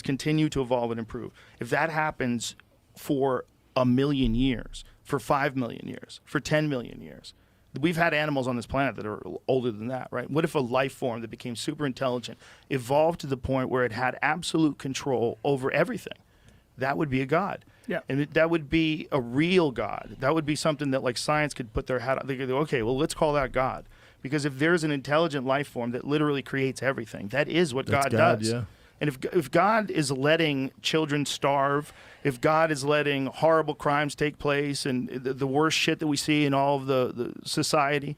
continue to evolve and improve. If that happens for 1 million years, for 5 million years, for 10 million years, we've had animals on this planet that are older than that, right? What if a life form that became super intelligent evolved to the point where it had absolute control over everything? That would be a god. Yeah. And that would be a real god. That would be something that like science could put their hat on. They could go, okay, well, let's call that God. Because if there's an intelligent life form that literally creates everything, that is what God does. Yeah. And if God is letting children starve, if God is letting horrible crimes take place and the worst shit that we see in all of the society,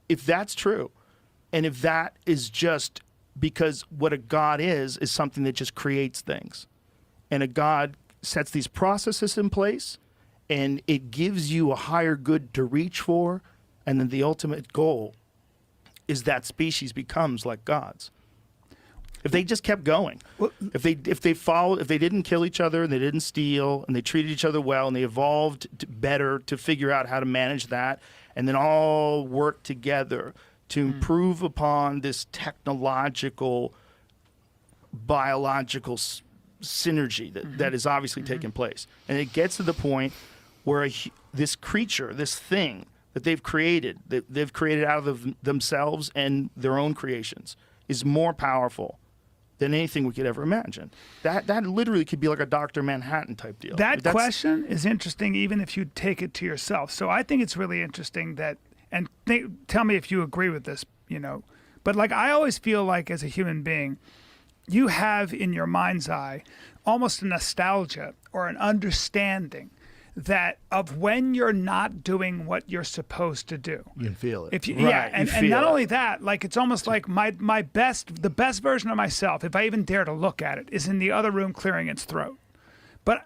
if that's true, and if that is just because what a God is something that just creates things, and a God sets these processes in place, and it gives you a higher good to reach for, and then the ultimate goal is that species becomes like gods. If they just kept going, if they didn't kill each other and they didn't steal and they treated each other well and they evolved better to figure out how to manage that, and then all work together to improve upon this technological, biological synergy that is obviously taking place, and it gets to the point where this creature, this thing that they've created out of themselves and their own creations, is more powerful than anything we could ever imagine. That literally could be like a Dr. Manhattan type deal. That question is interesting, even if you take it to yourself. So I think it's really interesting that, and tell me if you agree with this, but like I always feel like as a human being, you have in your mind's eye almost a nostalgia or an understanding that of when you're not doing what you're supposed to do. You can feel it. And not only that, like it's almost like the best version of myself, if I even dare to look at it, is in the other room clearing its throat.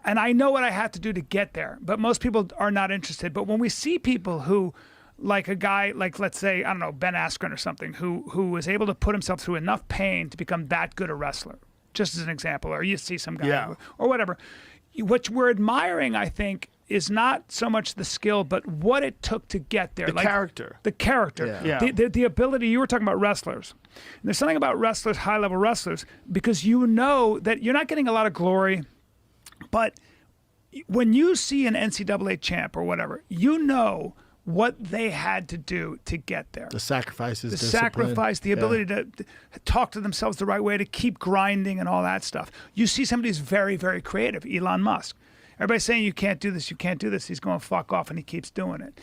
And I know what I have to do to get there, but most people are not interested. But when we see people who, like a guy, like let's say, I don't know, Ben Askren or something, who was able to put himself through enough pain to become that good a wrestler, just as an example, or you see some guy or whatever, what we're admiring, I think, is not so much the skill, but what it took to get there. The character. The character. Yeah. The ability. You were talking about wrestlers. And there's something about wrestlers, high-level wrestlers, because you know that you're not getting a lot of glory, but when you see an NCAA champ or whatever, you know what they had to do to get there. The sacrifices, the discipline. sacrifice, the ability to talk to themselves the right way, to keep grinding and all that stuff. You see somebody who's very, very creative, Elon Musk. Everybody's saying, you can't do this, you can't do this. He's going, fuck off, and he keeps doing it.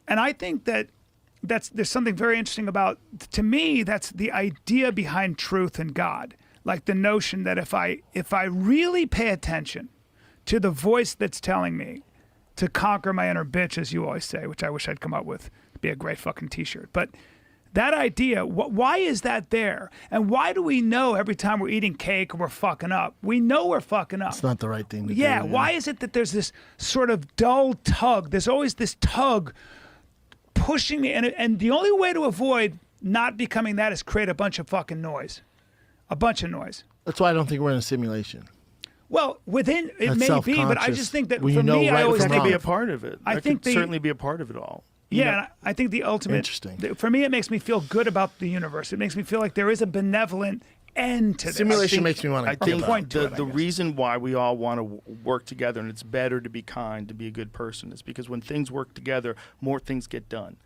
And I think there's something very interesting about, to me, that's the idea behind truth and God. Like the notion that if I really pay attention to the voice that's telling me to conquer my inner bitch, as you always say, which I wish I'd come up with, it'd be a great fucking t-shirt. But that idea, why is that there? And why do we know every time we're eating cake or we're fucking up? We know we're fucking up. It's not the right thing to do. Yeah, why is it that there's this sort of dull tug? There's always this tug pushing me, and the only way to avoid not becoming that is create a bunch of fucking noise. A bunch of noise. That's why I don't think we're in a simulation. Well, within it That's may be, but I just think that for Well, me, I always That think could be a part of it. I That think could certainly be a part of it all. Yeah, and I think the ultimate. Interesting. For me, it makes me feel good about the universe. It makes me feel like there is a benevolent end to this. Simulation makes me want to. I think point to the reason why we all want to work together, and it's better to be kind, to be a good person, is because when things work together, more things get done.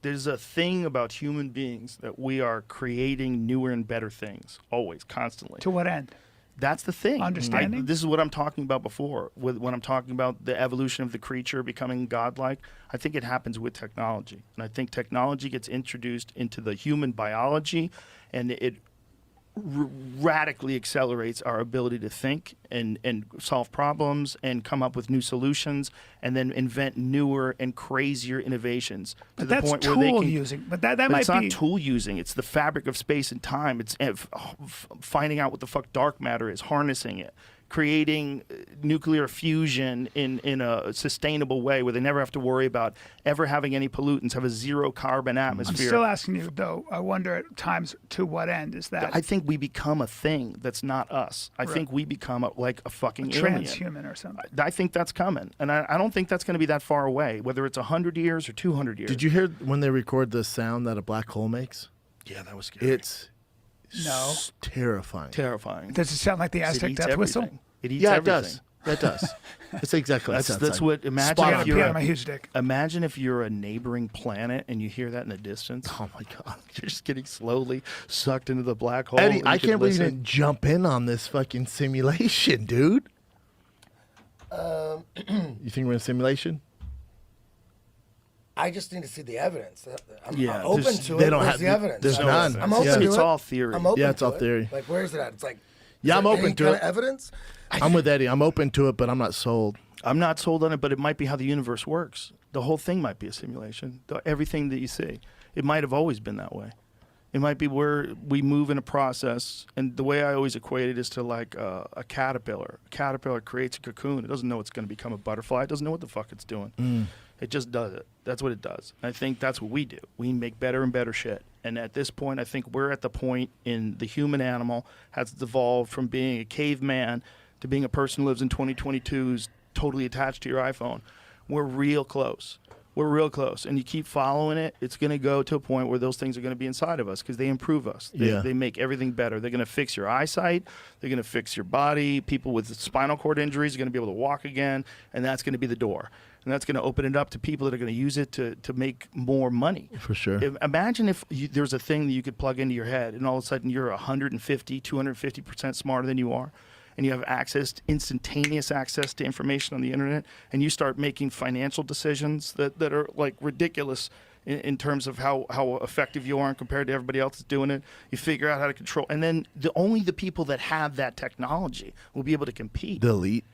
There's a thing about human beings that we are creating newer and better things, always, constantly. To what end? That's the thing. Understanding? This is what I'm talking about before. When I'm talking about the evolution of the creature becoming godlike, I think it happens with technology. And I think technology gets introduced into the human biology, and it radically accelerates our ability to think and solve problems and come up with new solutions and then invent newer and crazier innovations. But that's tool using. But that might be. It's not tool using. It's the fabric of space and time. It's finding out what the fuck dark matter is, harnessing it, creating nuclear fusion in a sustainable way where they never have to worry about ever having any pollutants, have a zero carbon atmosphere. I'm still asking you, though, I wonder at times to what end is that? I think we become a thing that's not us. I think we become like a fucking alien. Transhuman or something. I think that's coming. And I don't think that's going to be that far away, whether it's 100 years or 200 years. Did you hear when they record the sound that a black hole makes? Yeah, that was scary. It's No. Terrifying. Terrifying. Does it sound like the It Aztec eats death whistle? everything. It eats Yeah, it everything. does. That does. That's exactly what it sounds That's like. what. Imagine Spot I on. gotta if pee you're on my huge dick. Imagine if you're a neighboring planet and you hear that in the distance. Oh my God. You're just getting slowly sucked into the black hole. Eddie, and I you can can't believe you listen. didn't jump in on this fucking simulation, dude. You think we're in a simulation? I just need to see the evidence. I'm Yeah, open there's- to they it. don't Where's have- the evidence? there's I'm none. I'm open Yeah. to It's it. all theory. I'm open Yeah, it's to all it. theory. Like, where's it at? It's like, Yeah, is I'm there open any to kind it. of evidence? I'm with Eddie. I'm open to it, but I'm not sold. I'm not sold on it, but it might be how the universe works. The whole thing might be a simulation. Everything that you see, it might have always been that way. It might be where we move in a process, and the way I always equate it is to like a caterpillar. A caterpillar creates a cocoon. It doesn't know it's going to become a butterfly. It doesn't know what the fuck it's doing. It just does it. That's what it does. And I think that's what we do. We make better and better shit. And at this point, I think we're at the point in the human animal has evolved from being a caveman to being a person who lives in 2022 who's totally attached to your iPhone. We're real close. We're real close. And you keep following it, it's going to go to a point where those things are going to be inside of us because they improve us. They make everything better. They're going to fix your eyesight. They're going to fix your body. People with spinal cord injuries are going to be able to walk again. And that's going to be the door. And that's going to open it up to people that are going to use it to make more money. For sure. Imagine if there's a thing that you could plug into your head and all of a sudden you're 150, 250% smarter than you are. And you have instantaneous access to information on the internet, and you start making financial decisions that are like ridiculous in terms of how effective you are compared to everybody else that's doing it. You figure out how to control, and then only the people that have that technology will be able to compete. The elite.